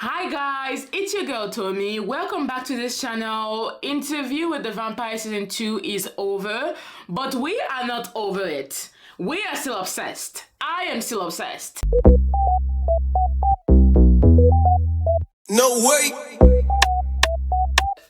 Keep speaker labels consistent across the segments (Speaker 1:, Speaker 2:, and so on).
Speaker 1: Hi guys, it's your girl Tommy. Welcome back to this channel. Interview with the Vampire Season 2 is over, but we are not over it. We are still obsessed. I am still obsessed.
Speaker 2: No way!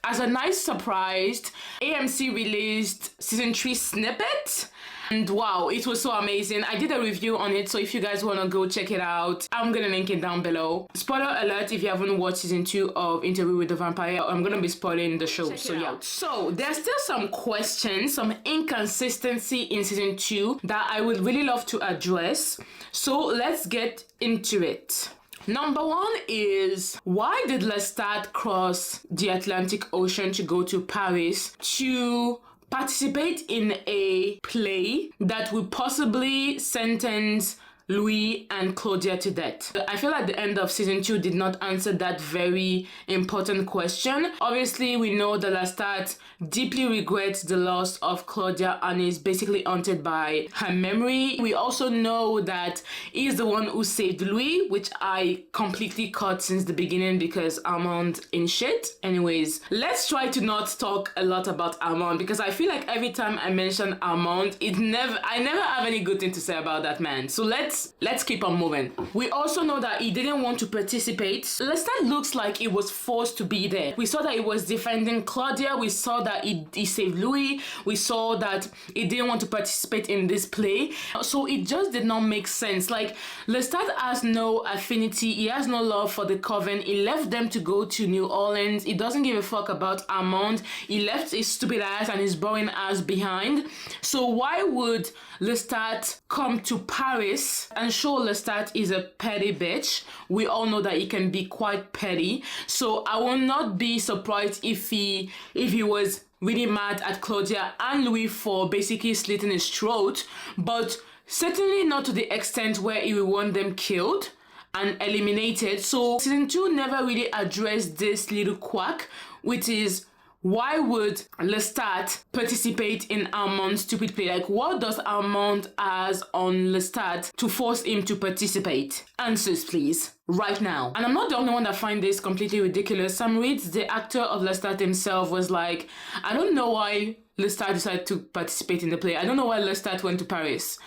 Speaker 1: As a nice surprise, AMC released Season 3 snippet. And wow, it was so amazing. I did a review on it, so if you guys want to go check it out, I'm gonna link it down below. Spoiler alert if you haven't watched Season 2 of Interview with the Vampire, I'm gonna be spoiling the show, so yeah. So there's still some questions, some inconsistency in Season 2 that I would really love to address. So let's get into it. Number one is, why did Lestat cross the Atlantic Ocean to go to Paris to participate in a play that will possibly sentence Louis and Claudia to death? I feel like the end of Season 2 did not answer that very important question. Obviously, we know that Lestat deeply regrets the loss of Claudia and is basically haunted by her memory. We also know that he's the one who saved Louis, which I completely cut since the beginning because Armand in shit. Anyways, let's try to not talk a lot about Armand because I feel like every time I mention Armand, I never have any good thing to say about that man. So let's keep on moving. We also know that he didn't want to participate. Lestat looks like he was forced to be there. We saw that he was defending Claudia. We saw that he saved Louis. We saw that he didn't want to participate in this play. So it just did not make sense. Like, Lestat has no affinity. He has no love for the Coven. He left them to go to New Orleans. He doesn't give a fuck about Armand. He left his stupid ass and his boring ass behind. So why would Lestat come to Paris? And sure, Lestat is a petty bitch. We all know that he can be quite petty. So I will not be surprised if he was really mad at Claudia and Louis for basically slitting his throat, but certainly not to the extent where he will want them killed and eliminated. So Season 2 never really addressed this little quack, which is, why would Lestat participate in Armand's stupid play? Like, what does Armand has on Lestat to force him to participate? Answers, please, right now. And I'm not the only one that find this completely ridiculous. Sam Reeds, the actor of Lestat himself, was like, I don't know why Lestat decided to participate in the play. I don't know why Lestat went to Paris.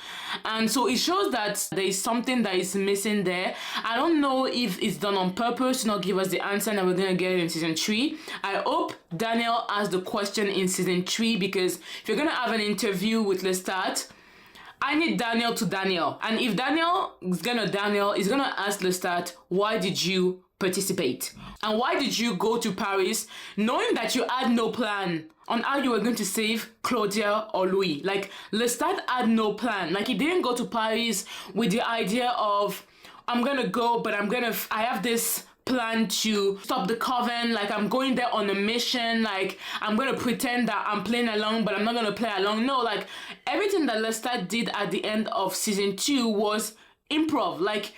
Speaker 1: And so it shows that there is something that is missing there. I don't know if it's done on purpose to not give us the answer and we're going to get it in Season 3. I hope Daniel asked the question in Season 3 because if you're going to have an interview with Lestat, I need Daniel to Daniel. And if Daniel is going to Daniel, he's going to ask Lestat, why did you participate? And why did you go to Paris knowing that you had no plan on how you were going to save Claudia or Louis? Like, Lestat had no plan. Like, he didn't go to Paris with the idea of, I'm gonna go, but I have this plan to stop the Coven. Like, I'm going there on a mission. Like, I'm gonna pretend that I'm playing along, but I'm not gonna play along. No, like, everything that Lestat did at the end of Season 2 was improv. Like,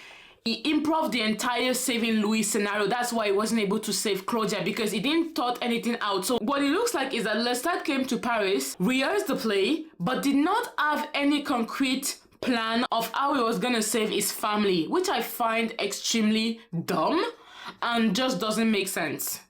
Speaker 1: he improved the entire saving Louis scenario. That's why he wasn't able to save Claudia, because he didn't thought anything out. So what it looks like is that Lestat came to Paris, rehearsed the play, but did not have any concrete plan of how he was gonna save his family, which I find extremely dumb and just doesn't make sense.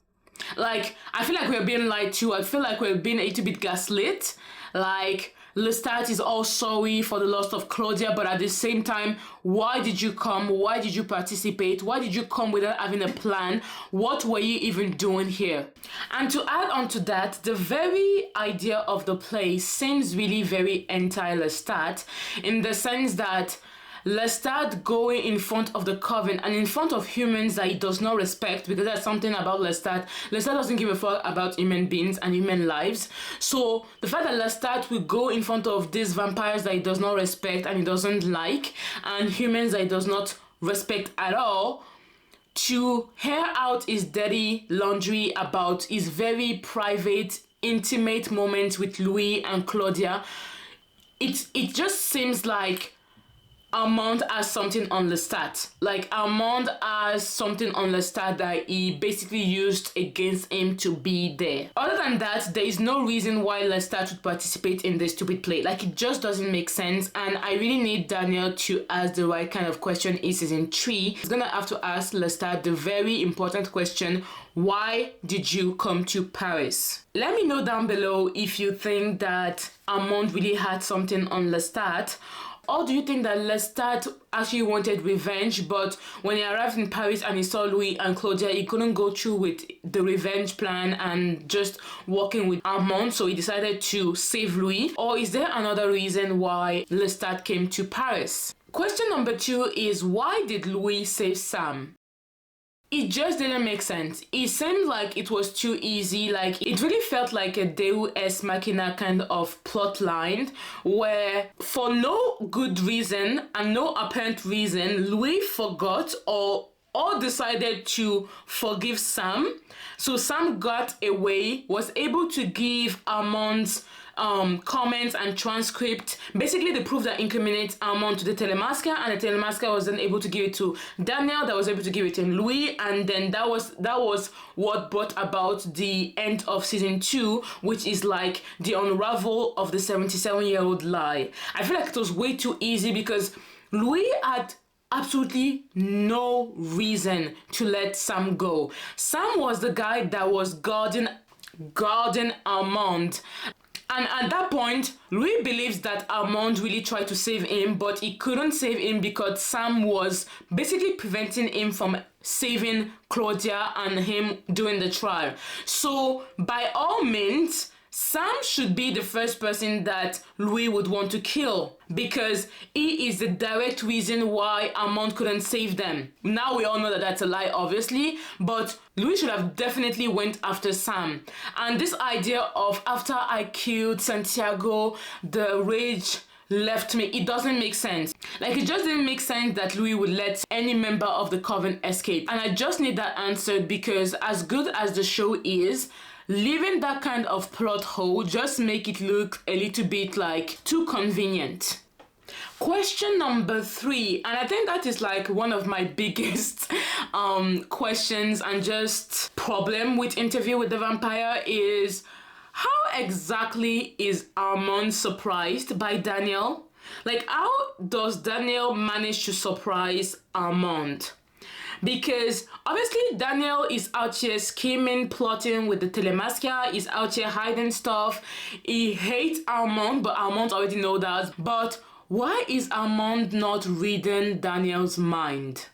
Speaker 1: Like, I feel like we're being lied to. I feel like we're being a little bit gaslit. Like, Lestat is all sorry for the loss of Claudia, but at the same time, why did you come? Why did you participate? Why did you come without having a plan? What were you even doing here? And to add on to that, the very idea of the play seems really very anti-Lestat, in the sense that Lestat going in front of the Coven and in front of humans that he does not respect, because that's something about Lestat. Lestat doesn't give a fuck about human beings and human lives. So the fact that Lestat will go in front of these vampires that he does not respect and he doesn't like, and humans that he does not respect at all, to air out his dirty laundry about his very private, intimate moments with Louis and Claudia, it just seems like Armand has something on Lestat. Like, Armand has something on Lestat that he basically used against him to be there. Other than that, there is no reason why Lestat would participate in this stupid play. Like, it just doesn't make sense, and I really need Daniel to ask the right kind of question in season 3. He's gonna have to ask Lestat the very important question: why did you come to Paris? Let me know down below if you think that Armand really had something on Lestat, or do you think that Lestat actually wanted revenge, but when he arrived in Paris and he saw Louis and Claudia, he couldn't go through with the revenge plan and just working with Armand, so he decided to save Louis? Or is there another reason why Lestat came to Paris? Question number 2 is, why did Louis save Sam? It just didn't make sense. It seemed like it was too easy. Like, it really felt like a Deus Ex Machina kind of plot line where, for no good reason and no apparent reason, Louis forgot or decided to forgive Sam. So Sam got away, was able to give Armand's comments and transcript, basically the proof that incriminates Armand, to the Telemasca, and the Telemasca was then able to give it to Daniel, that was able to give it to Louis, and then that was what brought about the end of season 2, which is like the unravel of the 77-year-old lie. I feel like it was way too easy because Louis had absolutely no reason to let Sam go. Sam was the guy that was guarding Armand. And at that point, Louis believes that Armand really tried to save him, but he couldn't save him because Sam was basically preventing him from saving Claudia and him doing the trial. So, by all means, Sam should be the first person that Louis would want to kill because he is the direct reason why Armand couldn't save them. Now we all know that that's a lie, obviously, but Louis should have definitely went after Sam. And this idea of, after I killed Santiago, the rage left me, it doesn't make sense. Like, it just didn't make sense that Louis would let any member of the Coven escape. And I just need that answered because as good as the show is, leaving that kind of plot hole just make it look a little bit like too convenient. Question number 3, and I think that is like one of my biggest questions and just problem with Interview with the Vampire is, how exactly is Armand surprised by Daniel? Like, how does Daniel manage to surprise Armand? Because obviously Daniel is out here scheming, plotting with the Telemasca, he's out here hiding stuff. He hates Armand, but Armand already knows that. But why is Armand not reading Daniel's mind?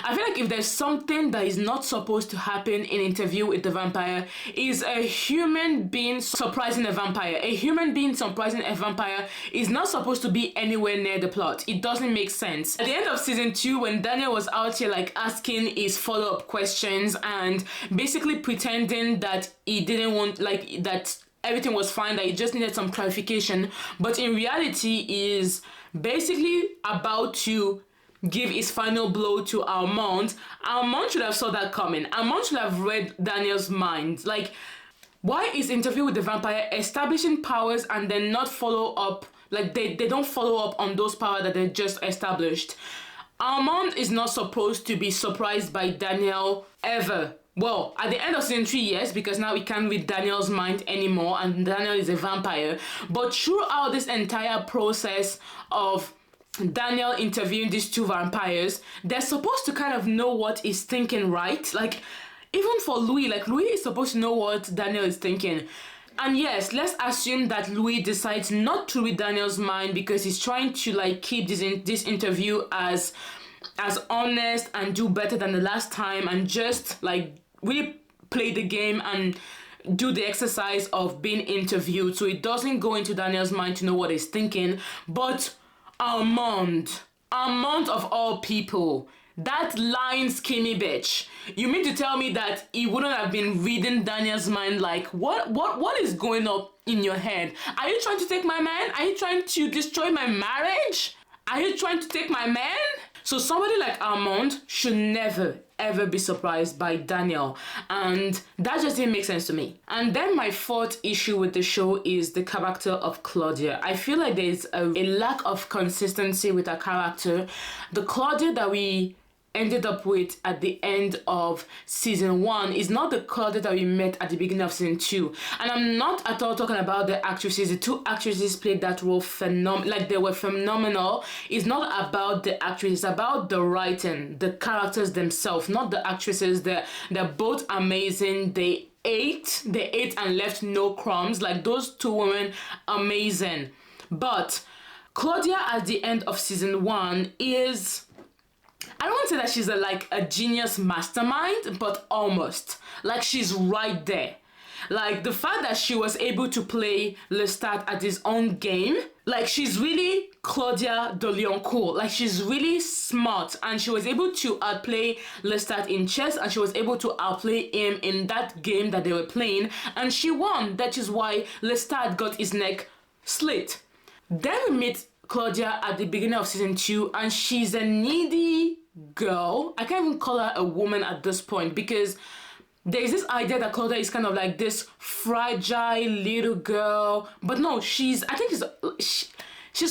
Speaker 1: I feel like if there's something that is not supposed to happen in Interview with the Vampire, is a human being surprising a vampire. A human being surprising a vampire is not supposed to be anywhere near the plot. It doesn't make sense. At the end of season 2, when Daniel was out here like asking his follow-up questions and basically pretending that he didn't want, like, that everything was fine, that he just needed some clarification, but in reality is basically about to give his final blow to Armand. Armand should have saw that coming. Armand should have read Daniel's mind. Like, why is Interview with the Vampire establishing powers and then not follow up? Like, they don't follow up on those powers that they just established. Armand is not supposed to be surprised by Daniel ever. Well, at the end of season 3, yes, because now we can't read Daniel's mind anymore and Daniel is a vampire. But throughout this entire process of Daniel interviewing these 2 vampires, they're supposed to kind of know what he's thinking, right? Like, even for Louis, like, Louis is supposed to know what Daniel is thinking. And yes, let's assume that Louis decides not to read Daniel's mind because he's trying to, like, keep this interview as honest and do better than the last time and just, like, really play the game and do the exercise of being interviewed so it doesn't go into Daniel's mind to know what he's thinking. But Armand of all people, that lying skinny bitch. You mean to tell me that he wouldn't have been reading Daniel's mind? Like, what is going on in your head? Are you trying to take my man? Are you trying to destroy my marriage? Are you trying to take my man? So somebody like Armand should never, ever be surprised by Daniel, and that just didn't make sense to me. And then my fourth issue with the show is the character of Claudia. I feel like there's a lack of consistency with her character. The Claudia that we ended up with at the end of season 1 is not the Claudia that we met at the beginning of season 2. And I'm not at all talking about the actresses. The two actresses played that role they were phenomenal. It's not about the actresses, it's about the writing, the characters themselves, not the actresses. They're both amazing. They ate and left no crumbs. Like, those two women, amazing. But Claudia at the end of season 1 is, I don't want to say that she's a genius mastermind, but almost. Like, she's right there. Like, the fact that she was able to play Lestat at his own game, like, she's really Claudia de Liancourt. Like, she's really smart, and she was able to outplay Lestat in chess, and she was able to outplay him in that game that they were playing, and she won. That is why Lestat got his neck slit. Then we meet Claudia at the beginning of season 2, and she's a needy girl. I can't even call her a woman at this point, because there's this idea that Claudia is kind of like this fragile little girl, but no, she's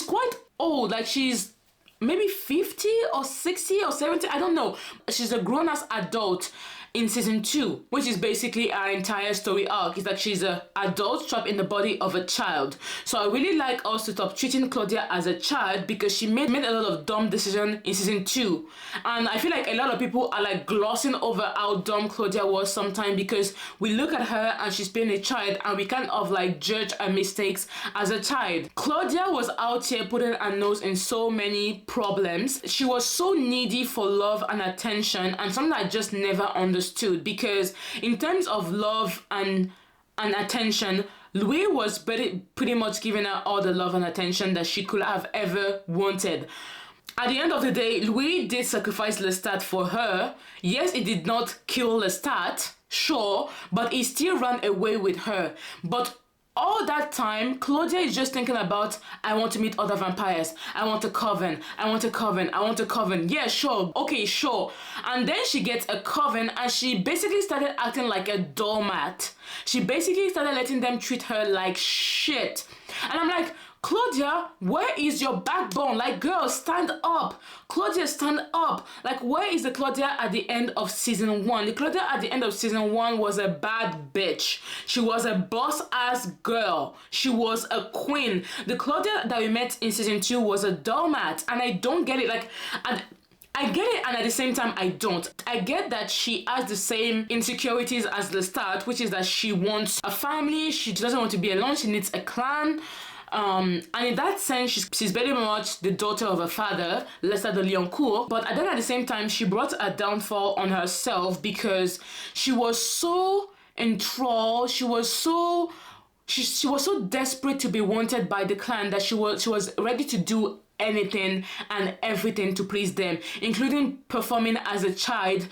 Speaker 1: quite old. Like, she's maybe 50 or 60 or 70, I don't know. She's a grown-ass adult in season 2, which is basically our entire story arc. It's like she's an adult trapped in the body of a child. So I really like us to stop treating Claudia as a child, because she made a lot of dumb decisions in season 2. And I feel like a lot of people are like glossing over how dumb Claudia was sometimes, because we look at her and she's playing a child and we kind of like judge her mistakes as a child. Claudia was out here putting her nose in so many problems. She was so needy for love and attention, and something I just never understood, because in terms of love and attention, Louis was pretty much giving her all the love and attention that she could have ever wanted. At the end of the day, Louis did sacrifice Lestat for her. Yes, he did not kill Lestat, sure, but he still ran away with her. But all that time, Claudia is just thinking about, I want to meet other vampires. I want a coven. I want a coven. I want a coven. Yeah, sure. Okay, sure. And then she gets a coven, and she basically started acting like a doormat. She basically started letting them treat her like shit. And I'm like, Claudia, where is your backbone? Like, girl, stand up. Claudia, stand up. Like, where is the Claudia at the end of season 1? The Claudia at the end of season 1 was a bad bitch. She was a boss-ass girl. She was a queen. The Claudia that we met in season 2 was a doormat, and I don't get it. Like, I get it, and at the same time, I don't. I get that she has the same insecurities as Lestat, which is that she wants a family, she doesn't want to be alone, she needs a clan. And in that sense, she's very much the daughter of her father, Lestat de Liancourt. But then at the same time, she brought a downfall on herself, because she was so enthralled, she was so desperate to be wanted by the clan that she was ready to do anything and everything to please them, including performing as a child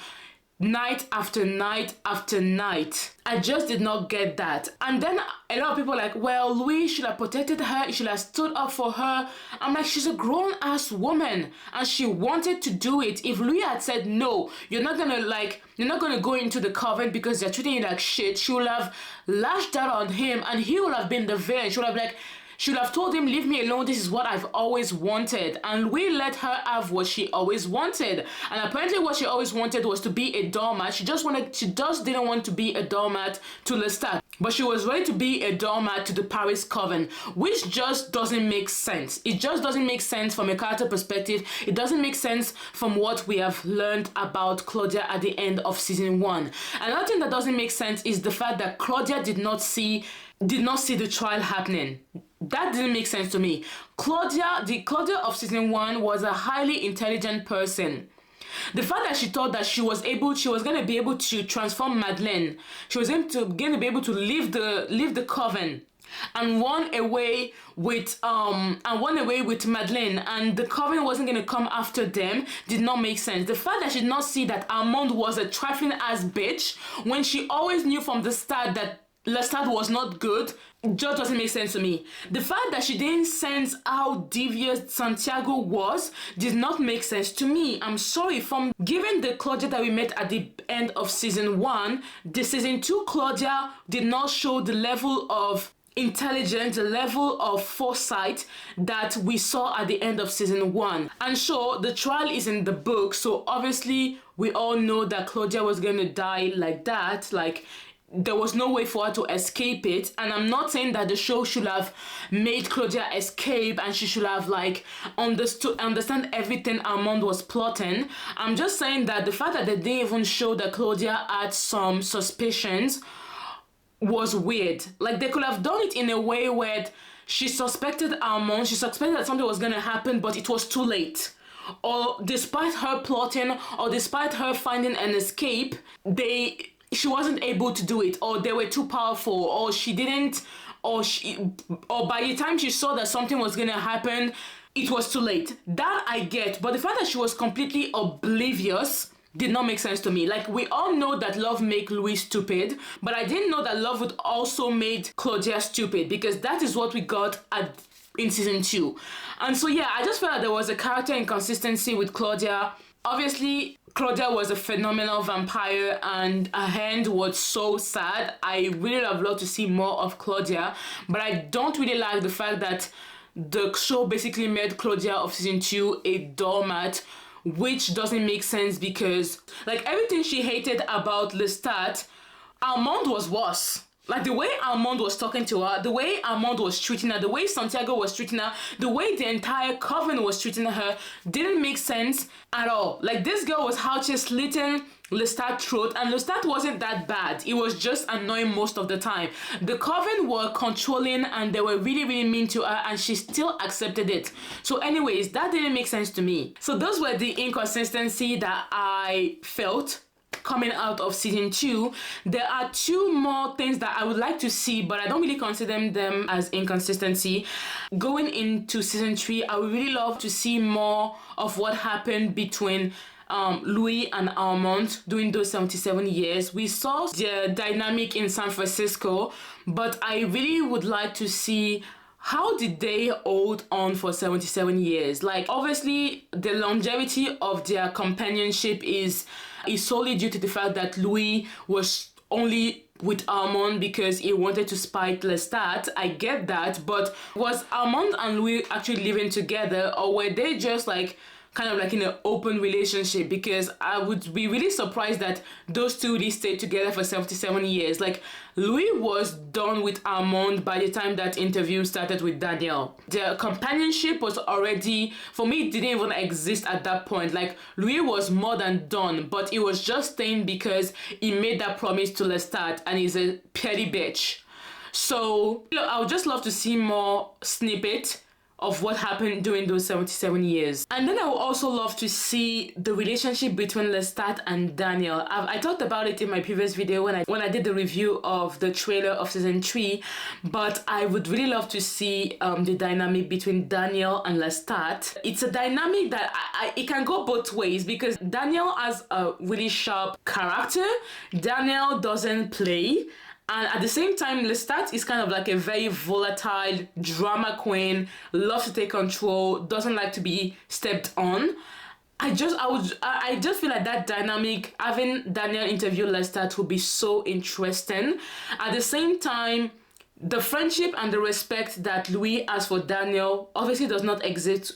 Speaker 1: night after night after night. I just did not get that. And then a lot of people are like, well, Louis should have protected her, he should have stood up for her. I'm like, she's a grown-ass woman, and she wanted to do it. If Louis had said, no, you're not gonna go into the coven because they're treating you like shit, she would have lashed out on him, and he would have been the villain. She would have told him, leave me alone, this is what I've always wanted. And we let her have what she always wanted. And apparently what she always wanted was to be a doormat. She just didn't want to be a doormat to Lestat. But she was ready to be a doormat to the Paris Coven, which just doesn't make sense. It just doesn't make sense from a character perspective. It doesn't make sense from what we have learned about Claudia at the end of season 1. Another thing that doesn't make sense is the fact that Claudia did not see the trial happening. That didn't make sense to me. The Claudia of season 1 was a highly intelligent person. The fact that she thought that she was going to be able to transform Madeleine, she was going to be able to leave the coven and run away with Madeleine, and the coven wasn't going to come after them, did not make sense. The fact that she did not see that Armand was a trifling ass bitch, when she always knew from the start that Lestat was not good just doesn't make sense to me. The fact that she didn't sense how devious Santiago was did not make sense to me. I'm sorry, given the Claudia that we met at the end of season 1, the season 2 Claudia did not show the level of intelligence, the level of foresight that we saw at the end of season 1. And sure, the trial is in the book, so obviously we all know that Claudia was going to die like that. Like, there was no way for her to escape it. And I'm not saying that the show should have made Claudia escape and she should have like understand everything Armand was plotting. I'm just saying that the fact that they didn't even show that Claudia had some suspicions was weird. Like, they could have done it in a way where she suspected Armand, she suspected that something was going to happen, but it was too late. Or despite her plotting, or despite her finding an escape, she wasn't able to do it, or they were too powerful, or she didn't, or by the time she saw that something was going to happen, it was too late. That I get, but the fact that she was completely oblivious did not make sense to me. Like, we all know that love make Louis stupid, but I didn't know that love would also made Claudia stupid, because that is what we got in season 2. And so yeah, I just felt like there was a character inconsistency with Claudia. Obviously, Claudia was a phenomenal vampire and her end was so sad. I really would have loved to see more of Claudia, but I don't really like the fact that the show basically made Claudia of season 2 a doormat, which doesn't make sense because, like, everything she hated about Lestat, Armand was worse. Like, the way Armand was talking to her, the way Armand was treating her, the way Santiago was treating her, the way the entire coven was treating her didn't make sense at all. Like, this girl was out here slitting Lestat's throat, and Lestat wasn't that bad. It was just annoying most of the time. The coven were controlling and they were really, really mean to her, and she still accepted it. So anyways, that didn't make sense to me. So those were the inconsistency that I felt coming out of season 2. There are 2 more things that I would like to see, but I don't really consider them as inconsistency. Going into season 3, I would really love to see more of what happened between Louis and Armand during those 77 years. We saw the dynamic in San Francisco, but I really would like to see how did they hold on for 77 years? Like, obviously, the longevity of their companionship is solely due to the fact that Louis was only with Armand because he wanted to spite Lestat. I get that, but was Armand and Louis actually living together, or were they just like kind of like in an open relationship? Because I would be really surprised that those two really stayed together for 77 years. Like, Louis was done with Armand by the time that interview started with Daniel. Their companionship was already, for me, it didn't even exist at that point. Like, Louis was more than done, but he was just staying because he made that promise to Lestat, and he's a petty bitch. So, I would just love to see more snippet of what happened during those 77 years. And then I would also love to see the relationship between Lestat and Daniel. I talked about it in my previous video when I did the review of the trailer of season 3, but I would really love to see the dynamic between Daniel and Lestat. It's a dynamic that it can go both ways, because Daniel has a really sharp character. Daniel doesn't play. And at the same time, Lestat is kind of like a very volatile drama queen, loves to take control, doesn't like to be stepped on. I just feel like that dynamic, having Daniel interview Lestat, would be so interesting. At the same time, the friendship and the respect that Louis has for Daniel obviously does not exist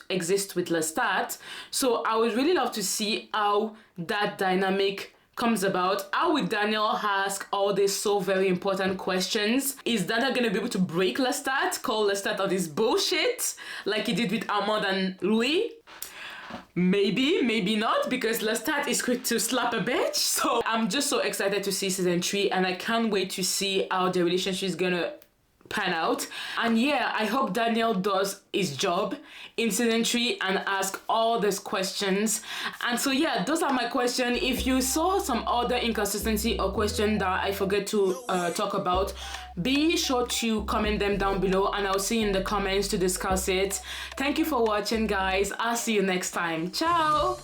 Speaker 1: with Lestat. So I would really love to see how that dynamic comes about. How will Daniel ask all these so very important questions? Is Daniel going to be able to break Lestat, call Lestat on this bullshit like he did with Armand and Louis? Maybe, maybe not, because Lestat is quick to slap a bitch. So I'm just so excited to see season 3, and I can't wait to see how the relationship is gonna pan out. And yeah, I hope Daniel does his job in season 3 and ask all these questions. And so yeah, those are my questions. If you saw some other inconsistency or question that I forget to talk about, be sure to comment them down below, and I'll see you in the comments to discuss it. Thank you for watching, guys. I'll see you next time. Ciao.